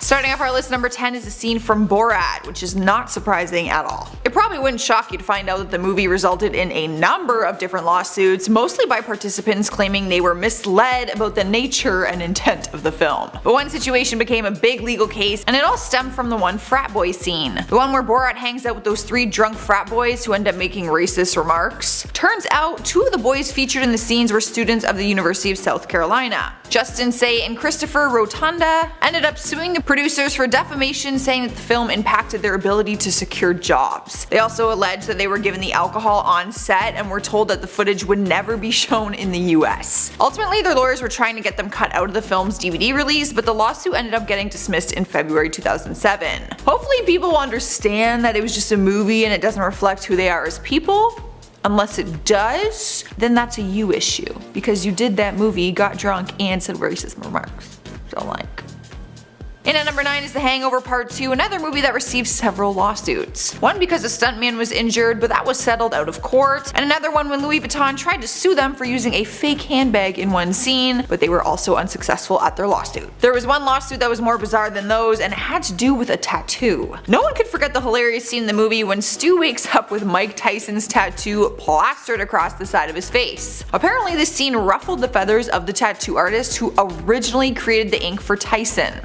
Starting off our list, number 10 is a scene from Borat, which is not surprising at all. It probably wouldn't shock you to find out that the movie resulted in a number of different lawsuits, mostly by participants claiming they were misled about the nature and intent of the film. But one situation became a big legal case, and it all stemmed from the one frat boy scene. The one where Borat hangs out with those 3 drunk frat boys who end up making racist remarks. Turns out 2 of the boys featured in the scenes were students of the University of South Carolina. Justin Say and Christopher Rotunda ended up suing the producers for defamation, saying that the film impacted their ability to secure jobs. They also alleged that they were given the alcohol on set and were told that the footage would never be shown in the US. Ultimately, their lawyers were trying to get them cut out of the film's DVD release, but the lawsuit ended up getting dismissed in February 2007. Hopefully people will understand that it was just a movie and it doesn't reflect who they are as people. Unless it does, then that's a you issue, because you did that movie, got drunk, and said racist remarks. So like. In at number 9 is The Hangover Part 2, another movie that received several lawsuits. One because a stuntman was injured, but that was settled out of court, and another one when Louis Vuitton tried to sue them for using a fake handbag in one scene, but they were also unsuccessful at their lawsuit. There was one lawsuit that was more bizarre than those, and it had to do with a tattoo. No one could forget the hilarious scene in the movie when Stu wakes up with Mike Tyson's tattoo plastered across the side of his face. Apparently this scene ruffled the feathers of the tattoo artist who originally created the ink for Tyson.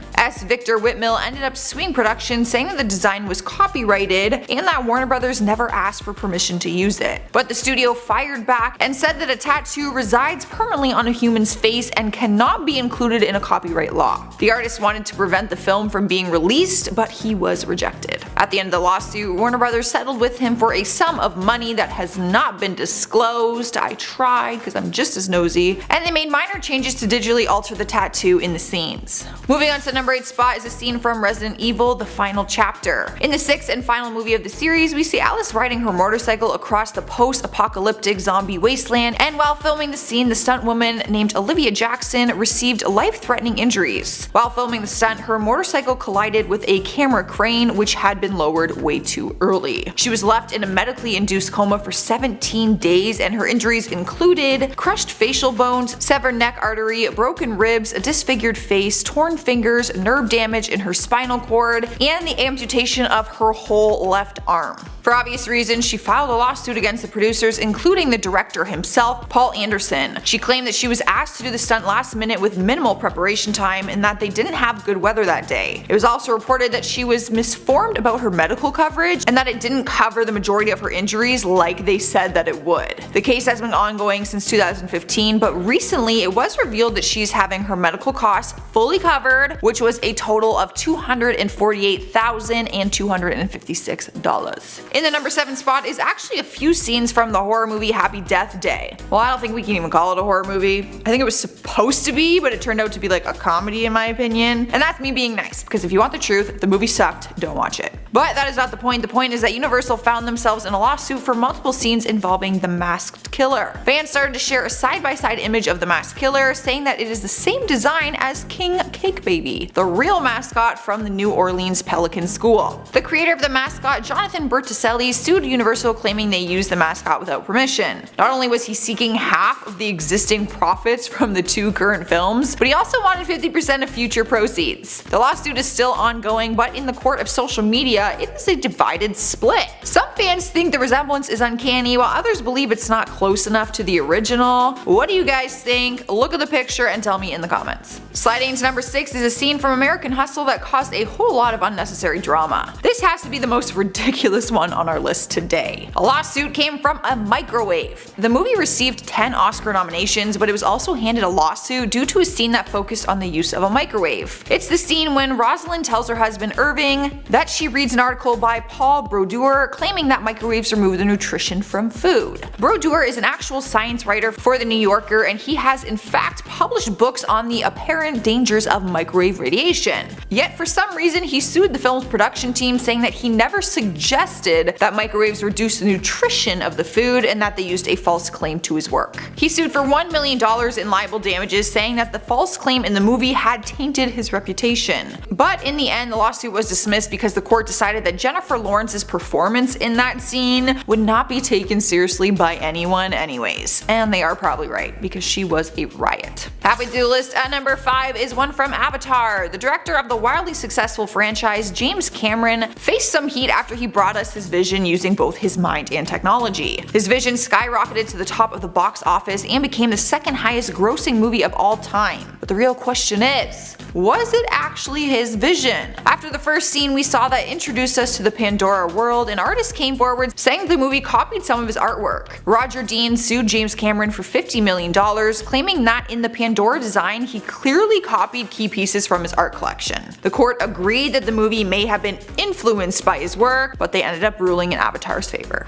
Victor Whitmill ended up suing production, saying that the design was copyrighted and that Warner Brothers never asked for permission to use it. But the studio fired back and said that a tattoo resides permanently on a human's face and cannot be included in a copyright law. The artist wanted to prevent the film from being released, but he was rejected. At the end of the lawsuit, Warner Brothers settled with him for a sum of money that has not been disclosed. I tried because I'm just as nosy, and they made minor changes to digitally alter the tattoo in the scenes. Moving on to number 8 spot is a scene from Resident Evil: The Final Chapter. In the 6th and final movie of the series, we see Alice riding her motorcycle across the post-apocalyptic zombie wasteland, and while filming the scene, the stunt woman named Olivia Jackson received life-threatening injuries. While filming the stunt, her motorcycle collided with a camera crane which had been lowered way too early. She was left in a medically induced coma for 17 days, and her injuries included crushed facial bones, severed neck artery, broken ribs, a disfigured face, torn fingers, nerve damage in her spinal cord, and the amputation of her whole left arm. For obvious reasons, she filed a lawsuit against the producers, including the director himself, Paul Anderson. She claimed that she was asked to do the stunt last minute with minimal preparation time and that they didn't have good weather that day. It was also reported that she was misinformed about her medical coverage and that it didn't cover the majority of her injuries like they said that it would. The case has been ongoing since 2015, but recently it was revealed that she's having her medical costs fully covered, which was a total of $248,256. In the number 7 spot is actually a few scenes from the horror movie Happy Death Day. Well, I don't think we can even call it a horror movie. I think it was supposed to be, but it turned out to be like a comedy in my opinion. And that's me being nice, because if you want the truth, the movie sucked, don't watch it. But that is not the point. The point is that Universal found themselves in a lawsuit for multiple scenes involving the masked killer. Fans started to share a side-by-side image of the masked killer, saying that it is the same design as King Cake Baby, the real mascot from the New Orleans Pelican School. The creator of the mascot, Jonathan Berticelli, sued Universal, claiming they used the mascot without permission. Not only was he seeking half of the existing profits from the 2 current films, but he also wanted 50% of future proceeds. The lawsuit is still ongoing, but in the court of social media, it is a divided split. Some fans think the resemblance is uncanny, while others believe it's not close enough to the original. What do you guys think? Look at the picture and tell me in the comments. Sliding into number 6 is a scene from American Hustle that caused a whole lot of unnecessary drama. This has to be the most ridiculous one on our list today. A lawsuit came from a microwave. The movie received 10 Oscar nominations, but it was also handed a lawsuit due to a scene that focused on the use of a microwave. It's the scene when Rosalind tells her husband Irving that she reads an article by Paul Brodeur claiming that microwaves remove the nutrition from food. Brodeur is an actual science writer for The New Yorker, and he has in fact published books on the apparent dangers of microwave radiation. Yet for some reason he sued the film's production team, saying that he never suggested that microwaves reduce the nutrition of the food and that they used a false claim to his work. He sued for $1 million in libel damages, saying that the false claim in the movie had tainted his reputation. But in the end, the lawsuit was dismissed because the court decided decided that Jennifer Lawrence's performance in that scene would not be taken seriously by anyone anyways. And they are probably right, because she was a riot. Halfway through the list at number 5 is one from Avatar. The director of the wildly successful franchise, James Cameron, faced some heat after he brought us his vision using both his mind and technology. His vision skyrocketed to the top of the box office and became the second highest grossing movie of all time. But the real question is, was it actually his vision? After the first scene we saw that introduced us to the Pandora world, an artist came forward saying the movie copied some of his artwork. Roger Dean sued James Cameron for $50 million, claiming that in the Pandora design he clearly copied key pieces from his art collection. The court agreed that the movie may have been influenced by his work, but they ended up ruling in Avatar's favor.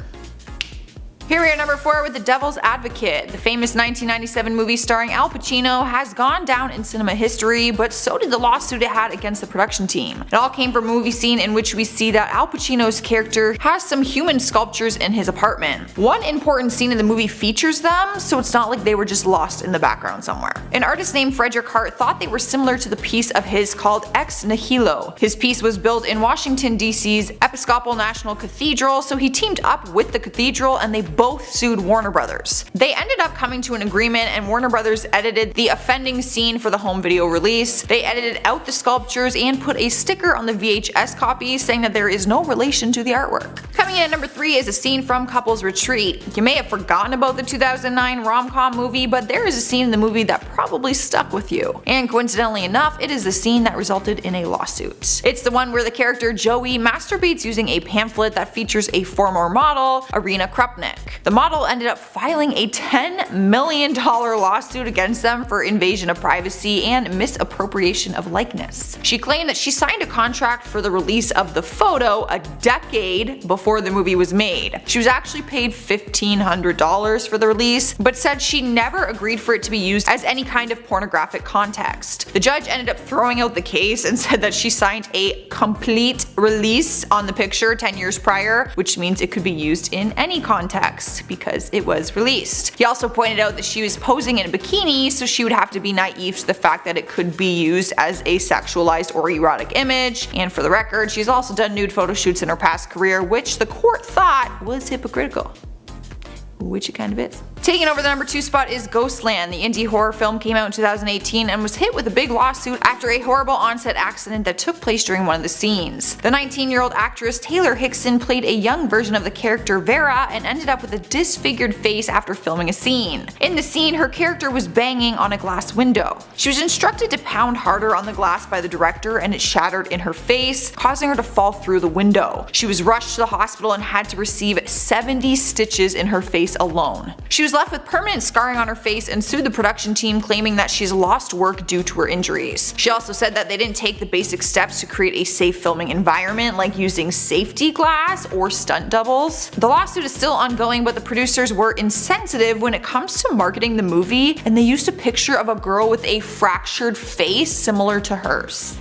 Here we are at number 4 with The Devil's Advocate. The famous 1997 movie starring Al Pacino has gone down in cinema history, but so did the lawsuit it had against the production team. It all came from a movie scene in which we see that Al Pacino's character has some human sculptures in his apartment. One important scene in the movie features them, so it's not like they were just lost in the background somewhere. An artist named Frederick Hart thought they were similar to the piece of his called Ex Nihilo. His piece was built in Washington, D.C.'s Episcopal National Cathedral, so he teamed up with the cathedral and they both sued Warner Brothers. They ended up coming to an agreement and Warner Brothers edited the offending scene for the home video release. They edited out the sculptures and put a sticker on the VHS copy saying that there is no relation to the artwork. Coming in at number 3 is a scene from Couples Retreat. You may have forgotten about the 2009 rom-com movie, but there is a scene in the movie that probably stuck with you. And coincidentally enough, it is the scene that resulted in a lawsuit. It's the one where the character Joey masturbates using a pamphlet that features a former model, Irina Krupnik. The model ended up filing a $10 million lawsuit against them for invasion of privacy and misappropriation of likeness. She claimed that she signed a contract for the release of the photo a decade before the movie was made. She was actually paid $1,500 for the release, but said she never agreed for it to be used as any kind of pornographic context. The judge ended up throwing out the case and said that she signed a complete release on the picture 10 years prior, which means it could be used in any context because it was released. He also pointed out that she was posing in a bikini, so she would have to be naive to the fact that it could be used as a sexualized or erotic image. And for the record, she's also done nude photo shoots in her past career, which the court thought was hypocritical. Which it kind of is. Taking over the number 2 spot is Ghostland. The indie horror film came out in 2018 and was hit with a big lawsuit after a horrible on-set accident that took place during one of the scenes. The 19-year-old actress Taylor Hickson played a young version of the character Vera and ended up with a disfigured face after filming a scene. In the scene, her character was banging on a glass window. She was instructed to pound harder on the glass by the director and it shattered in her face, causing her to fall through the window. She was rushed to the hospital and had to receive 70 stitches in her face alone. She was left with permanent scarring on her face and sued the production team, claiming that she's lost work due to her injuries. She also said that they didn't take the basic steps to create a safe filming environment, like using safety glass or stunt doubles. The lawsuit is still ongoing, but the producers were insensitive when it comes to marketing the movie, and they used a picture of a girl with a fractured face similar to hers.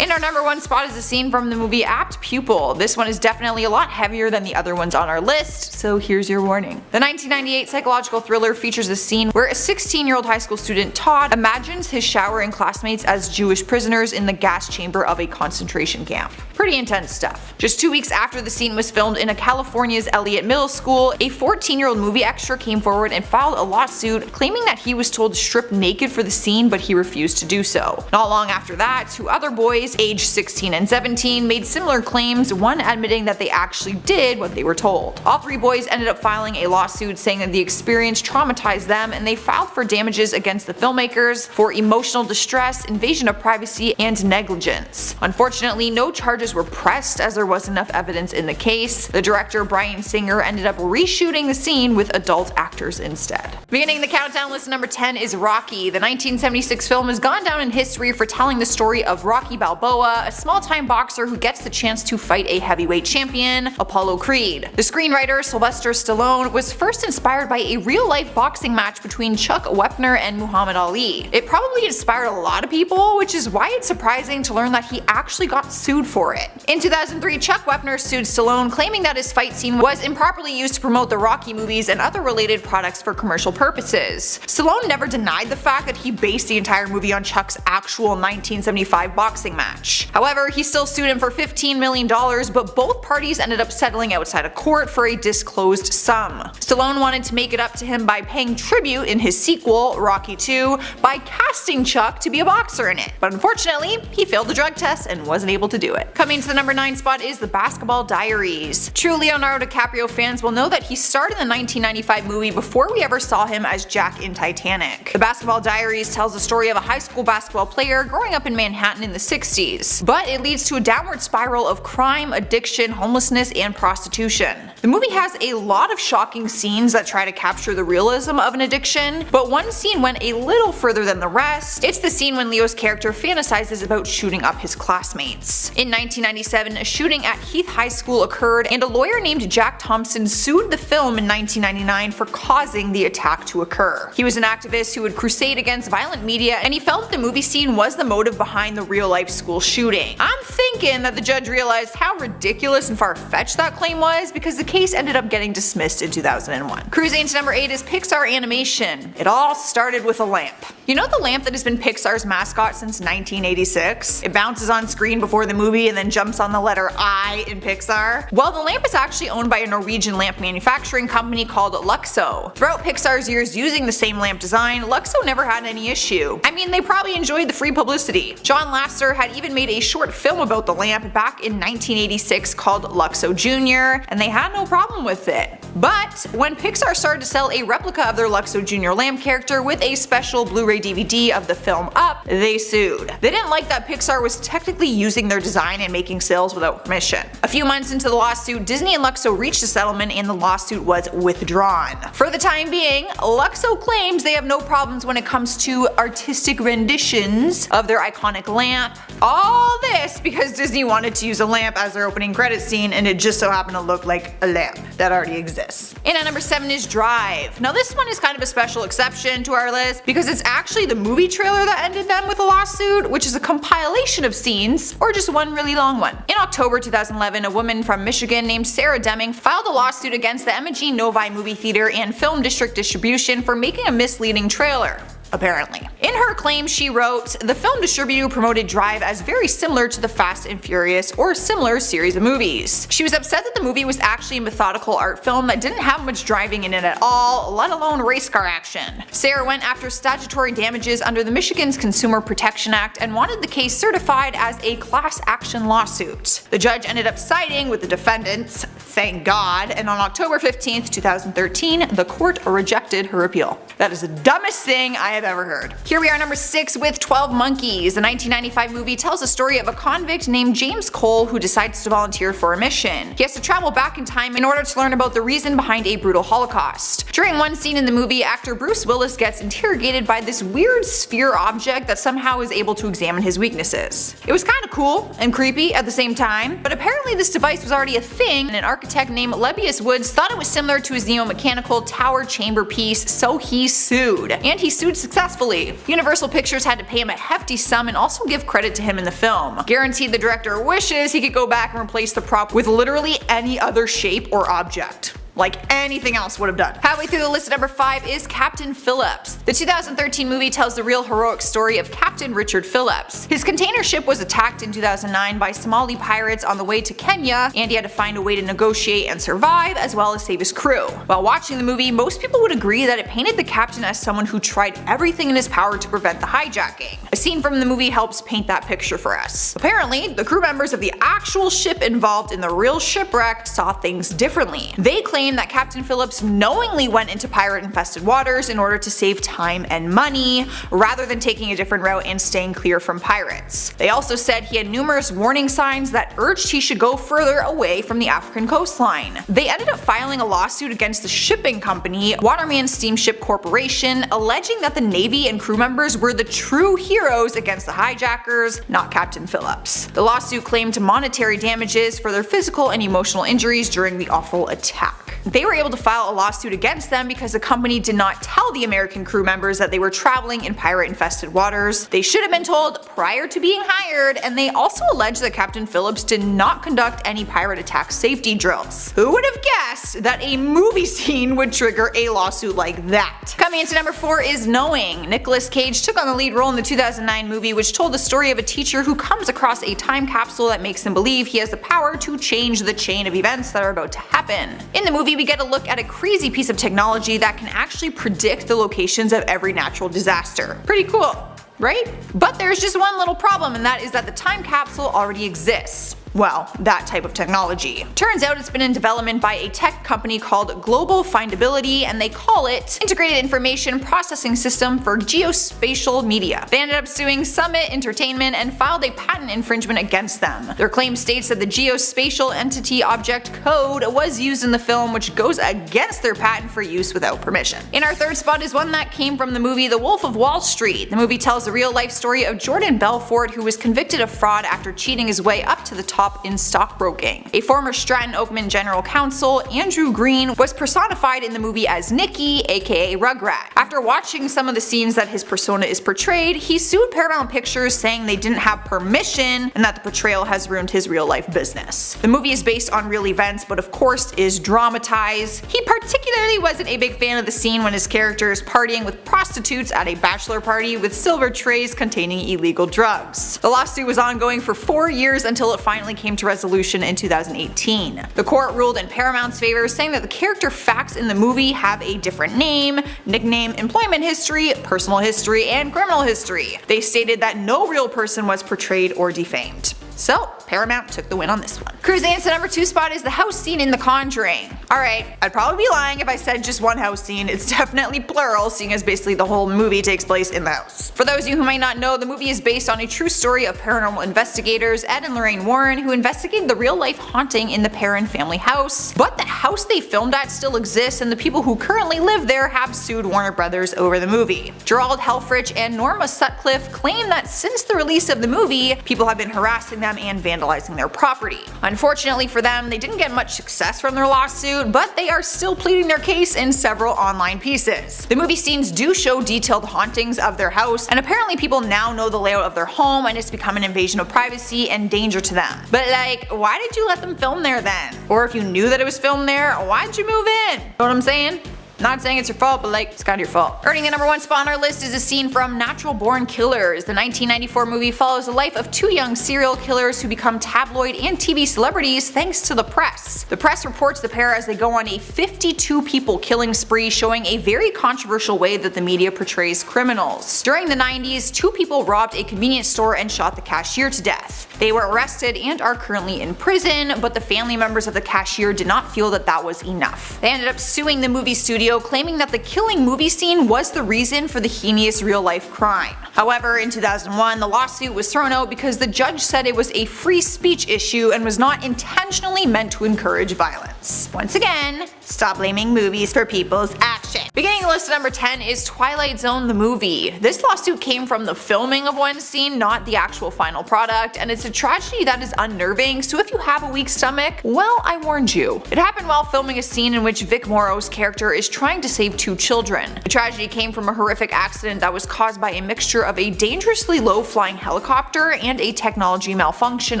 In our number 1 spot is a scene from the movie Apt Pupil. This one is definitely a lot heavier than the other ones on our list, so here's your warning. The 1998 psychological thriller features a scene where a 16-year-old high school student, Todd, imagines his showering classmates as Jewish prisoners in the gas chamber of a concentration camp. Pretty intense stuff. Just 2 weeks after the scene was filmed in California's Elliott Middle School, a 14-year-old movie extra came forward and filed a lawsuit claiming that he was told to strip naked for the scene, but he refused to do so. Not long after that, 2 other boys, aged 16 and 17, made similar claims, one admitting that they actually did what they were told. All 3 boys ended up filing a lawsuit saying that the experience traumatized them, and they filed for damages against the filmmakers for emotional distress, invasion of privacy, and negligence. Unfortunately, no charges were pressed as there was enough evidence in the case. The director, Bryan Singer, ended up reshooting the scene with adult actors instead. Beginning the countdown list, number 10 is Rocky. The 1976 film has gone down in history for telling the story of Rocky Balboa, a small-time boxer who gets the chance to fight a heavyweight champion, Apollo Creed. The screenwriter, Sylvester Stallone, was first inspired by a real-life boxing match between Chuck Wepner and Muhammad Ali. It probably inspired a lot of people, which is why it's surprising to learn that he actually got sued for it. In 2003, Chuck Wepner sued Stallone, claiming that his fight scene was improperly used to promote the Rocky movies and other related products for commercial purposes. Stallone never denied the fact that he based the entire movie on Chuck's actual 1975 boxing match. match. However, he still sued him for $15 million, but both parties ended up settling outside of court for a disclosed sum. Stallone wanted to make it up to him by paying tribute in his sequel, Rocky II, by casting Chuck to be a boxer in it. But unfortunately, he failed the drug test and wasn't able to do it. Coming to the number 9 spot is The Basketball Diaries. True Leonardo DiCaprio fans will know that he starred in the 1995 movie before we ever saw him as Jack in Titanic. The Basketball Diaries tells the story of a high school basketball player growing up in Manhattan in the 60s, but it leads to a downward spiral of crime, addiction, homelessness, and prostitution. The movie has a lot of shocking scenes that try to capture the realism of an addiction, but one scene went a little further than the rest. It's the scene when Leo's character fantasizes about shooting up his classmates. In 1997, a shooting at Heath High School occurred, and a lawyer named Jack Thompson sued the film in 1999 for causing the attack to occur. He was an activist who would crusade against violent media, and he felt that the movie scene was the motive behind the real-life school shooting. I'm thinking that the judge realized how ridiculous and far-fetched that claim was, because the case ended up getting dismissed in 2001. Cruising to number 8 is Pixar Animation. It all started with a lamp. You know the lamp that has been Pixar's mascot since 1986? It bounces on screen before the movie and then jumps on the letter I in Pixar? Well, the lamp is actually owned by a Norwegian lamp manufacturing company called Luxo. Throughout Pixar's years using the same lamp design, Luxo never had any issue. I mean, they probably enjoyed the free publicity. John Lasseter had even made a short film about the lamp back in 1986 called Luxo Jr., and they had no problem with it. But when Pixar started to sell a replica of their Luxo Jr. lamp character with a special Blu-ray DVD of the film Up, they sued. They didn't like that Pixar was technically using their design and making sales without permission. A few months into the lawsuit, Disney and Luxo reached a settlement and the lawsuit was withdrawn. For the time being, Luxo claims they have no problems when it comes to artistic renditions of their iconic lamp. All this because Disney wanted to use a lamp as their opening credits scene, and it just so happened to look like a lamp that already exists. And at number 7 is Drive. Now this one is kind of a special exception to our list because it's actually the movie trailer that ended them with a lawsuit, which is a compilation of scenes, or just one really long one. In October 2011, a woman from Michigan named Sarah Deming filed a lawsuit against the Emma Jean Novi Movie Theater and Film District Distribution for making a misleading trailer. Apparently. In her claim, she wrote, "The film distributor promoted Drive as very similar to the Fast and Furious or similar series of movies." She was upset that the movie was actually a methodical art film that didn't have much driving in it at all, let alone race car action. Sarah went after statutory damages under the Michigan's Consumer Protection Act and wanted the case certified as a class action lawsuit. The judge ended up siding with the defendants, thank God, and on October 15th, 2013, the court rejected her appeal. That is the dumbest thing I have ever heard. Here we are, number 6 with 12 Monkeys. The 1995 movie tells the story of a convict named James Cole who decides to volunteer for a mission. He has to travel back in time in order to learn about the reason behind a brutal Holocaust. During one scene in the movie, actor Bruce Willis gets interrogated by this weird sphere object that somehow is able to examine his weaknesses. It was kinda cool and creepy at the same time, but apparently this device was already a thing, and an architect named Lebbeus Woods thought it was similar to his neo-mechanical tower chamber piece, so he sued. And he sued successfully. Universal Pictures had to pay him a hefty sum and also give credit to him in the film. Guaranteed the director wishes he could go back and replace the prop with literally any other shape or object. Like anything else would have done. Halfway through the list at number 5 is Captain Phillips. The 2013 movie tells the real heroic story of Captain Richard Phillips. His container ship was attacked in 2009 by Somali pirates on the way to Kenya, and he had to find a way to negotiate and survive as well as save his crew. While watching the movie, most people would agree that it painted the captain as someone who tried everything in his power to prevent the hijacking. A scene from the movie helps paint that picture for us. Apparently, the crew members of the actual ship involved in the real shipwreck saw things differently. They claim that Captain Phillips knowingly went into pirate-infested waters in order to save time and money, rather than taking a different route and staying clear from pirates. They also said he had numerous warning signs that urged he should go further away from the African coastline. They ended up filing a lawsuit against the shipping company, Waterman Steamship Corporation, alleging that the Navy and crew members were the true heroes against the hijackers, not Captain Phillips. The lawsuit claimed monetary damages for their physical and emotional injuries during the awful attack. They were able to file a lawsuit against them because the company did not tell the American crew members that they were traveling in pirate-infested waters. They should have been told prior to being hired, and they also alleged that Captain Phillips did not conduct any pirate attack safety drills. Who would have guessed that a movie scene would trigger a lawsuit like that? Coming into number 4 is Knowing. Nicolas Cage took on the lead role in the 2009 movie, which told the story of a teacher who comes across a time capsule that makes him believe he has the power to change the chain of events that are about to happen. In the movie, we get a look at a crazy piece of technology that can actually predict the locations of every natural disaster. Pretty cool, right? But there's just one little problem, and that is that the time capsule already exists. Well, that type of technology. Turns out it's been in development by a tech company called Global Findability, and they call it Integrated Information Processing System for Geospatial Media. They ended up suing Summit Entertainment and filed a patent infringement against them. Their claim states that the geospatial entity object code was used in the film, which goes against their patent for use without permission. In our third spot is one that came from the movie The Wolf of Wall Street. The movie tells the real life story of Jordan Belfort, who was convicted of fraud after cheating his way up to the top in stockbroking. A former Stratton Oakman general counsel, Andrew Green, was personified in the movie as Nicky, aka Rugrat. After watching some of the scenes that his persona is portrayed, he sued Paramount Pictures, saying they didn't have permission and that the portrayal has ruined his real life business. The movie is based on real events, but of course is dramatized. He particularly wasn't a big fan of the scene when his character is partying with prostitutes at a bachelor party with silver trays containing illegal drugs. The lawsuit was ongoing for 4 years until it finally came to resolution in 2018. The court ruled in Paramount's favor, saying that the character facts in the movie have a different name, nickname, employment history, personal history, and criminal history. They stated that no real person was portrayed or defamed. So, Paramount took the win on this one. Cruising into number 2 spot is the house scene in The Conjuring. Alright, I'd probably be lying if I said just one house scene. It's definitely plural, seeing as basically the whole movie takes place in the house. For those of you who might not know, the movie is based on a true story of paranormal investigators Ed and Lorraine Warren, who investigated the real-life haunting in the Perron family house. But the house they filmed at still exists, and the people who currently live there have sued Warner Brothers over the movie. Gerald Helfrich and Norma Sutcliffe claim that since the release of the movie, people have been harassing them and vandalizing their property. Unfortunately for them, they didn't get much success from their lawsuit, but they are still pleading their case in several online pieces. The movie scenes do show detailed hauntings of their house, and apparently people now know the layout of their home, and it's become an invasion of privacy and danger to them. But like, why did you let them film there then? Or if you knew that it was filmed there, why'd you move in? Know what I'm saying? Not saying it's your fault, but like, it's kinda your fault. Earning the number 1 spot on our list is a scene from Natural Born Killers. The 1994 movie follows the life of 2 young serial killers who become tabloid and TV celebrities thanks to the press. The press reports the pair as they go on a 52 people killing spree, showing a very controversial way that the media portrays criminals. During the 90s, 2 people robbed a convenience store and shot the cashier to death. They were arrested and are currently in prison, but the family members of the cashier did not feel that that was enough. They ended up suing the movie studio, claiming that the killing movie scene was the reason for the heinous real-life crime. However, in 2001, the lawsuit was thrown out because the judge said it was a free speech issue and was not intentionally meant to encourage violence. Once again, stop blaming movies for people's action. Beginning the list at number 10 is Twilight Zone the movie. This lawsuit came from the filming of one scene, not the actual final product, and it's a tragedy that is unnerving, so if you have a weak stomach, well, I warned you. It happened while filming a scene in which Vic Morrow's character is trying to save 2 children. The tragedy came from a horrific accident that was caused by a mixture of a dangerously low-flying helicopter and a technology malfunction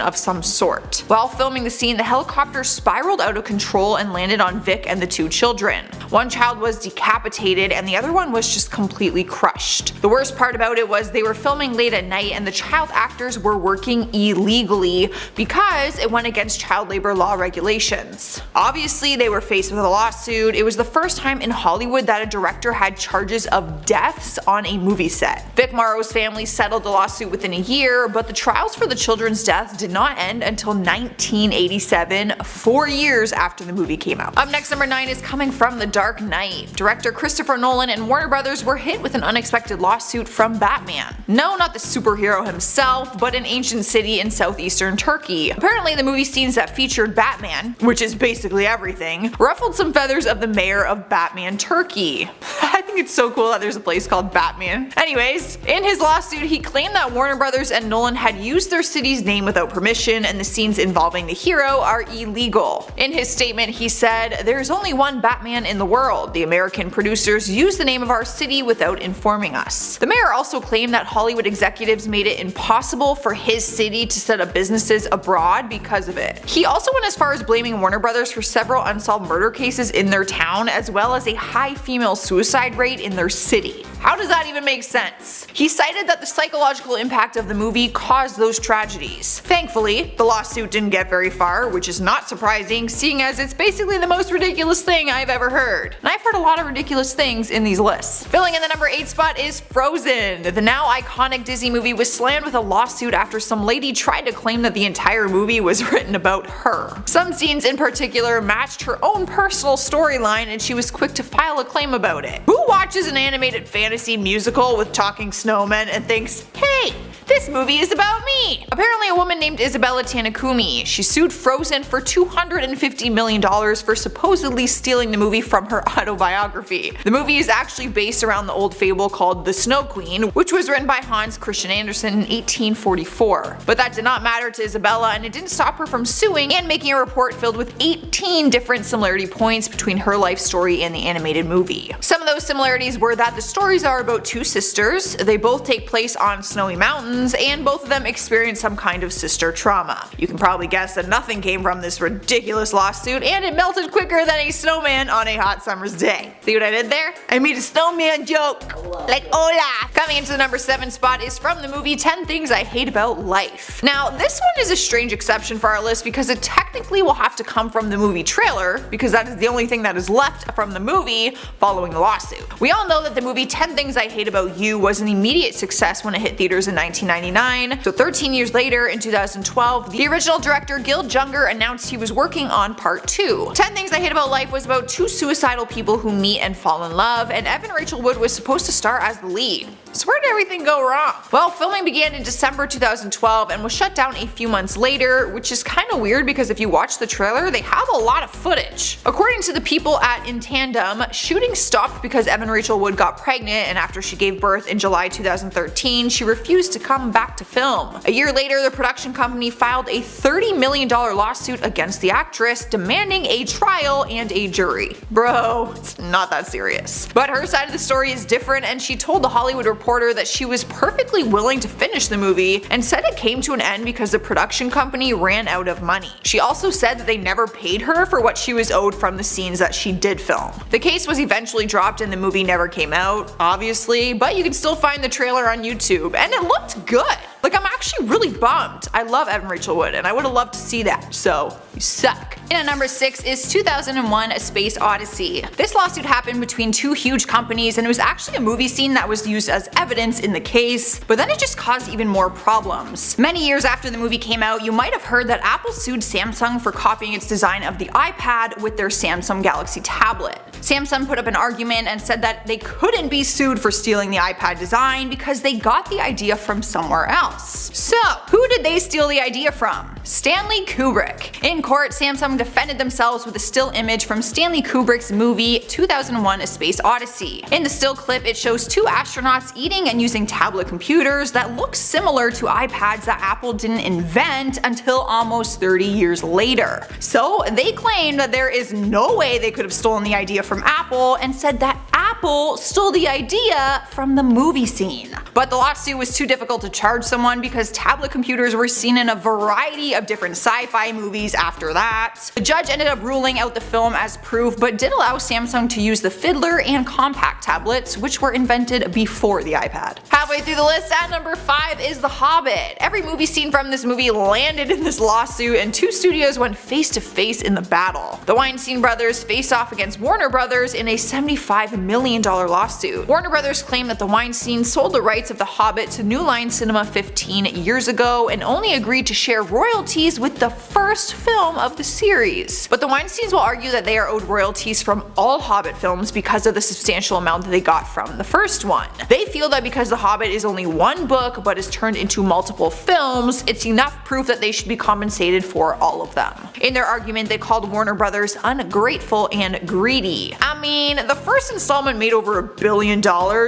of some sort. While filming the scene, the helicopter spiraled out of control and landed on Vic and the 2 children. One child was decapitated and the other one was just completely crushed. The worst part about it was they were filming late at night and the child actors were working illegally because it went against child labor law regulations. Obviously, they were faced with a lawsuit. It was the first time in Hollywood that a director had charges of deaths on a movie set. Vic Morrow's family settled the lawsuit within a year, but the trials for the children's deaths did not end until 1987, 4 years after the movie came out. Up next, number 9 is coming from The Dark Knight. Director Christopher Nolan and Warner Brothers were hit with an unexpected lawsuit from Batman. No, not the superhero himself, but an ancient city in southeastern Turkey. Apparently the movie scenes that featured Batman, which is basically everything, ruffled some feathers of the mayor of Batman, Turkey. I think it's so cool that there's a place called Batman. Anyways, in his lawsuit he claimed that Warner Brothers and Nolan had used their city's name without permission and the scenes involving the hero are illegal. In his statement he said, "There's only one Batman in the world. The American producers used the name of our city without informing us." The mayor also claimed that Hollywood executives made it impossible for his city to set up businesses abroad because of it. He also went as far as blaming Warner Brothers for several unsolved murder cases in their town as well as a high female suicide rate in their city. How does that even make sense? He cited that the psychological impact of the movie caused those tragedies. Thankfully, the lawsuit didn't get very far, which is not surprising seeing as it's basically the most ridiculous thing I've ever heard. And I've heard a lot of ridiculous things in these lists. Filling in the number 8 spot is Frozen. The now iconic Disney movie was slammed with a lawsuit after some lady tried to claim that the entire movie was written about her. Some scenes in particular matched her own personal storyline and she was quick to file a claim about it. Who watches an animated fantasy musical with talking snowmen and thinks, hey, this movie is about me? Apparently a woman named Isabella Tanakumi, she sued Frozen for $250 million for supposedly stealing the movie from her autobiography. The movie is actually based around the old fable called The Snow Queen, which was written by Hans Christian Andersen in 1844. But that did not matter to Isabella and it didn't stop her from suing and making a report filled with 18 different similarity points between her life story and the animated movie. Some of those similarities were that the stories are about two sisters, they both take place on snowy mountains, and both of them experience some kind of sister trauma. You can probably guess that nothing came from this ridiculous lawsuit and it melted quicker than a snowman on a hot summer's day. See what I did there? I made a snowman joke! Like Olaf! Coming into the number 7 spot is from the movie 10 Things I Hate About Life. Now this one is a strange exception for our list because it technically will have to come from the movie trailer because that is the only thing that is left from the movie following the lawsuit. We all know that the movie 10 Things I Hate About You was an immediate success when it hit theaters in 1999, so 13 years later in 2012, the original director Gil Junger announced he was working on part 2. 10 Things I Hate About Life was about two suicidal people who meet and fall in love, and Evan Rachel Wood was supposed to star as the lead. So where did everything go wrong? Well, filming began in December 2012 and was shut down a few months later, which is kinda weird because if you watch the trailer, they have a lot of footage. According to the people at In Tandem, shooting stopped because Evan Rachel Wood got pregnant and after she gave birth in July 2013, she refused to come back to film. A year later, the production company filed a $30 million lawsuit against the actress, demanding a trial and a jury. Bro, it's not that serious. But her side of the story is different and she told the Hollywood Reporter that she was perfectly willing to finish the movie and said it came to an end because the production company ran out of money. She also said that they never paid her for what she was owed from the scenes that she did film. The case was eventually dropped and the movie never came out, obviously, but you can still find the trailer on YouTube and it looked good. Like, I'm actually really bummed. I love Evan Rachel Wood and I would have loved to see that, so you suck. In at number 6 is 2001: A Space Odyssey. This lawsuit happened between two huge companies and it was actually a movie scene that was used as evidence in the case, but then it just caused even more problems. Many years after the movie came out, you might have heard that Apple sued Samsung for copying its design of the iPad with their Samsung Galaxy tablet. Samsung put up an argument and said that they couldn't be sued for stealing the iPad design because they got the idea from somewhere else. So, who did they steal the idea from? Stanley Kubrick. In court, Samsung defended themselves with a still image from Stanley Kubrick's movie 2001: A Space Odyssey. In the still clip, it shows two astronauts eating and using tablet computers that look similar to iPads that Apple didn't invent until almost 30 years later. So they claimed that there is no way they could have stolen the idea from Apple and said that Apple stole the idea from the movie scene. But the lawsuit was too difficult to charge someone because tablet computers were seen in a variety of different sci-fi movies after that. The judge ended up ruling out the film as proof but did allow Samsung to use the Fiddler and compact tablets, which were invented before the iPad. Halfway through the list, at number 5 is The Hobbit. Every movie scene from this movie landed in this lawsuit and two studios went face to face in the battle. The Weinstein brothers faced off against Warner Brothers in a $75 million million lawsuit. Warner Brothers claimed that the Weinstein sold the rights of The Hobbit to New Line Cinema 15 years ago and only agreed to share royalties with the first film of the series. But the Weinsteins will argue that they are owed royalties from all Hobbit films because of the substantial amount that they got from the first one. They feel that because The Hobbit is only one book but is turned into multiple films, it's enough proof that they should be compensated for all of them. In their argument, they called Warner Brothers ungrateful and greedy. I mean, the first installment made over $1 billion,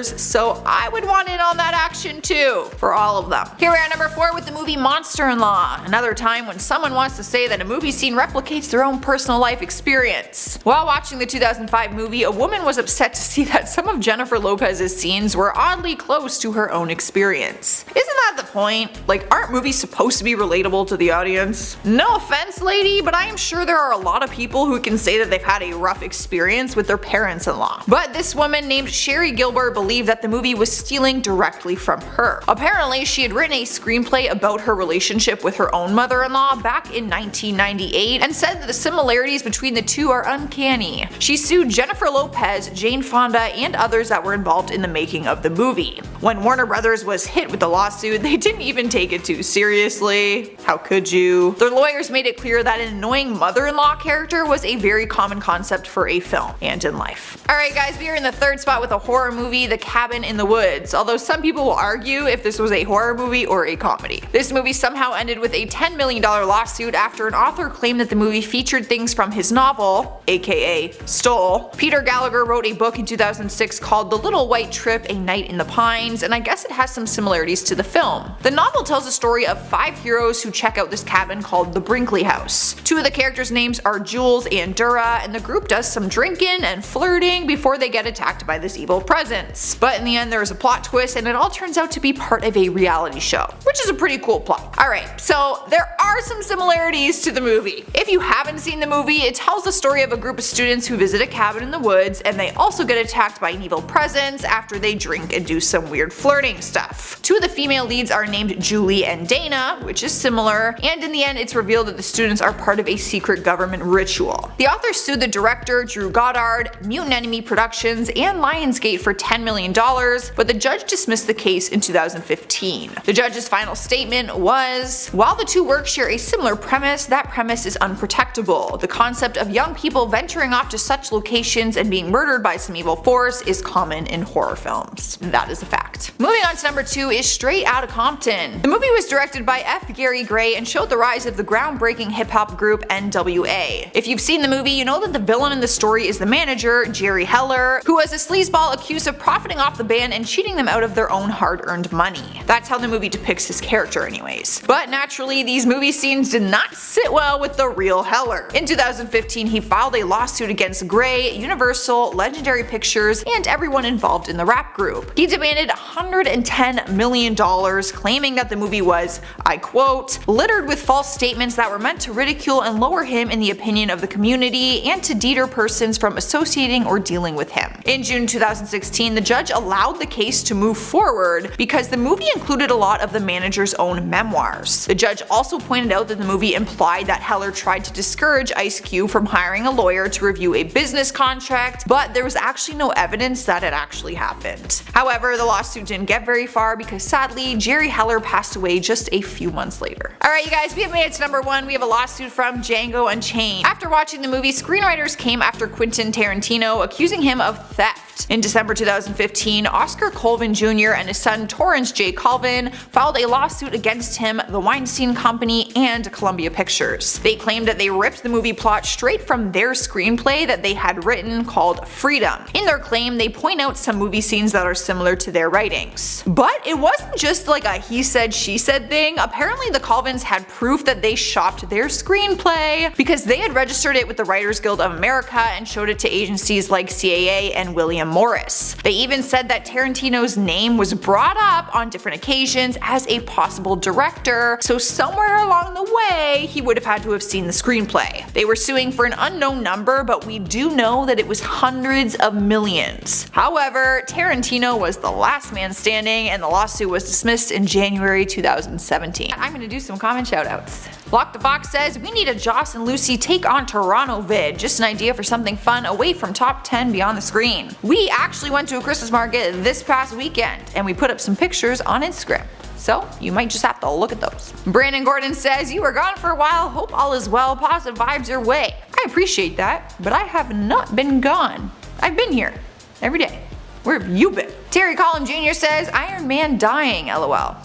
so I would want in on that action too, for all of them. Here we are at number 4 with the movie Monster-in-Law, another time when someone wants to say that a movie scene replicates their own personal life experience. While watching the 2005 movie, a woman was upset to see that some of Jennifer Lopez's scenes were oddly close to her own experience. Isn't that the point? Like, aren't movies supposed to be relatable to the audience? No offense, lady, but I am sure there are a lot of people who can say that they've had a rough experience with their parents-in-law. But this woman named Sherry Gilbert believed that the movie was stealing directly from her. Apparently, she had written a screenplay about her relationship with her own mother-in-law back in 1998 and said that the similarities between the two are uncanny. She sued Jennifer Lopez, Jane Fonda, and others that were involved in the making of the movie. When Warner Brothers was hit with the lawsuit, they didn't even take it too seriously. How could you? Their lawyers made it clear that an annoying mother-in-law character was a very common concept for a film and in life. Alright guys, we are in the third spot with a horror movie, The Cabin in the Woods, although some people will argue if this was a horror movie or a comedy. This movie somehow ended with a $10 million lawsuit after an author claimed that the movie featured things from his novel, aka stole. Peter Gallagher wrote a book in 2006 called The Little White Trip: A Night in the Pines, and I guess it has some similarities to the film. The novel tells the story of 5 heroes who check out this cabin called the Brinkley House. 2 of the characters' names are Jules and Dura, and the group does some drinking and flirting before they get attacked by this evil presence. But in the end there is a plot twist and it all turns out to be part of a reality show, which is a pretty cool plot. Alright, so there are some similarities to the movie. If you haven't seen the movie, it tells the story of a group of students who visit a cabin in the woods and they also get attacked by an evil presence after they drink and do some weird flirting stuff. 2 of the female leads are named Julie and Dana, which is similar, and in the end it's revealed that the students are part of a secret government ritual. The author sued the director, Drew Goddard, Mutant Enemy Productions, and Lionsgate for $10 million, but the judge dismissed the case in 2015. The judge's final statement was, "While the 2 works share a similar premise, that premise is unprotectable. The concept of young people venturing off to such locations and being murdered by some evil force is common in horror films." That is a fact. Moving on to number 2 is Straight Outta Compton. The movie was directed by F. Gary Gray and showed the rise of the groundbreaking hip-hop group NWA. If you've seen the movie, you know that the villain in the story is the manager, Jerry Heller, who was a sleazeball accused of profiting off the band and cheating them out of their own hard-earned money. That's how the movie depicts his character anyways. But naturally, these movie scenes did not sit well with the real Heller. In 2015, he filed a lawsuit against Gray, Universal, Legendary Pictures, and everyone involved in the rap group. He demanded $110 million, claiming that the movie was, I quote, "littered with false statements that were meant to ridicule and lower him in the opinion of the community and to deter persons from associating or dealing with him." In June 2016, the judge allowed the case to move forward because the movie included a lot of the manager's own memoirs. The judge also pointed out that the movie implied that Heller tried to discourage Ice Cube from hiring a lawyer to review a business contract, but there was actually no evidence that it actually happened. However, the lawsuit didn't get very far because sadly, Jerry Heller passed away just a few months later. Alright you guys, we have made it to number 1. We have a lawsuit from Django Unchained. After watching the movie, screenwriters came after Quentin Tarantino, accusing him of theft. In December 2015, Oscar Colvin Jr. and his son Torrance J. Colvin filed a lawsuit against him, the Weinstein Company, and Columbia Pictures. They claimed that they ripped the movie plot straight from their screenplay that they had written called Freedom. In their claim, they point out some movie scenes that are similar to their writings. But it wasn't just like a he said she said thing. Apparently the Colvins had proof that they shopped their screenplay because they had registered it with the Writers Guild of America and showed it to agencies like CAA and William Morris. They even said that Tarantino's name was brought up on different occasions as a possible director, so somewhere along the way he would have had to have seen the screenplay. They were suing for an unknown number, but we do know that it was hundreds of millions. However, Tarantino was the last man standing and the lawsuit was dismissed in January 2017. I'm gonna do some comment shoutouts. Block the Fox says, we need a Joss and Lucy take on Toronto vid. Just an idea for something fun away from top 10 beyond the screen. We actually went to a Christmas market this past weekend and we put up some pictures on Instagram. So you might just have to look at those. Brandon Gordon says, you were gone for a while, hope all is well, positive vibes your way. I appreciate that, but I have not been gone. I've been here every day. Where have you been? Terry Collum Jr. says, Iron Man dying, lol.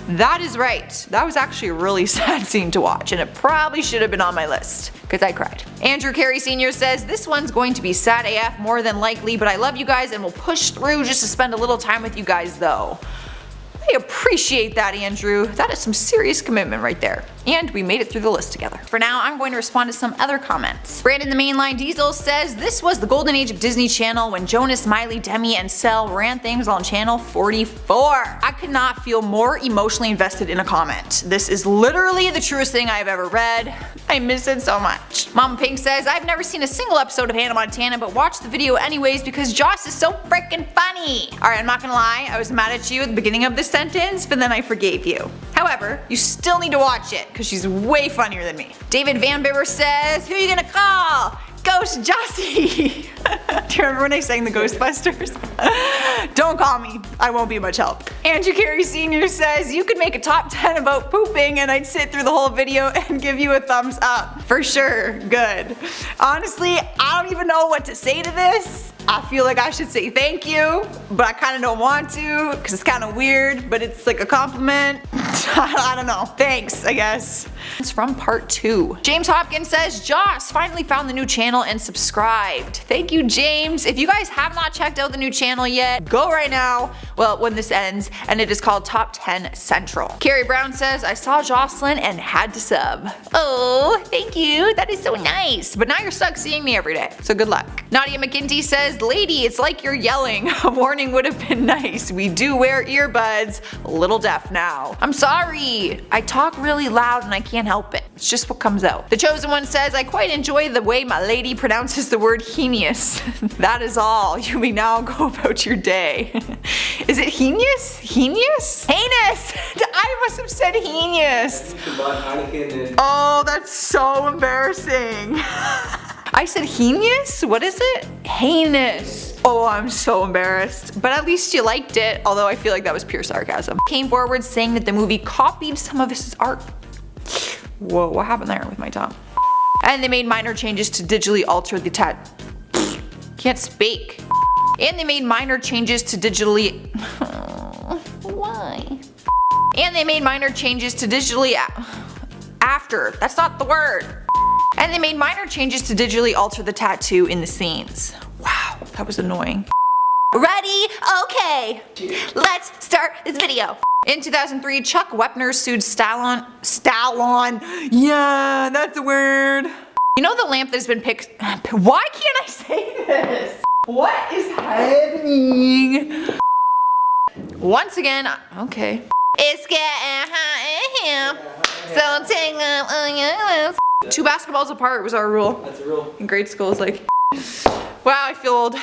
That is right. That was actually a really sad scene to watch, and it probably should have been on my list, because I cried. Andrew Carey Sr. says, this one's going to be sad AF more than likely, but I love you guys and will push through just to spend a little time with you guys though. I appreciate that, Andrew. That is some serious commitment right there. And we made it through the list together. For now, I'm going to respond to some other comments. Brandon the Mainline Diesel says, this was the golden age of Disney Channel when Jonas, Miley, Demi, and Cell ran things on channel 44. I could not feel more emotionally invested in a comment. This is literally the truest thing I have ever read. I miss it so much. Mama Pink says, I've never seen a single episode of Hannah Montana, but watched the video anyways because Joss is so freaking funny. Alright, I'm not gonna lie, I was mad at you at the beginning of this sentence, but then I forgave you. However, you still need to watch it, because she's way funnier than me. David Van Bibber says, who are you gonna call? Ghost Jossie! Do you remember when I sang the Ghostbusters? Don't call me, I won't be much help. Andrew Carey Sr. says, you could make a top 10 about pooping and I'd sit through the whole video and give you a thumbs up. For sure, good. Honestly, I don't even know what to say to this. I feel like I should say thank you, but I kind of don't want to because it's kind of weird, but it's like a compliment. I don't know. Thanks, I guess. It's from part 2. James Hopkins says, Joss finally found the new channel and subscribed. Thank you, James. If you guys have not checked out the new channel yet, go right now. Well, when this ends, and it is called Top 10 Central. Carrie Brown says, I saw Jocelyn and had to sub. Oh, thank you. That is so nice. But now you're stuck seeing me every day, so good luck. Nadia McGinty says, lady, it's like you're yelling. A warning would have been nice. We do wear earbuds. A little deaf now. I'm sorry. I talk really loud and I can't help it. It's just what comes out. The Chosen One says, I quite enjoy the way my lady pronounces the word heinous. That is all. You may now go about your day. Is it heinous? Heinous? Heinous! I must have said heinous. Oh, that's so embarrassing. I said heinous? What is it? Heinous. Oh, I'm so embarrassed. But at least you liked it, although I feel like that was pure sarcasm. Came forward saying that the movie copied some of his art. Whoa, what happened there with my tongue? And they made minor changes to digitally alter the can't speak. And they made minor changes to digitally why? And they made minor changes to digitally after. That's not the word. And they made minor changes to digitally alter the tattoo in the scenes. Wow, that was annoying. Ready? Okay. Let's start this video. In 2003, Chuck Wepner sued Stallone. Yeah, that's a word. You know the lamp that has been picked. Why can't I say this? What is happening? Once again, okay. It's getting hot in here, so take off on your clothes. 2 basketballs apart was our rule. That's a rule. In grade school, it's like, wow, I feel old.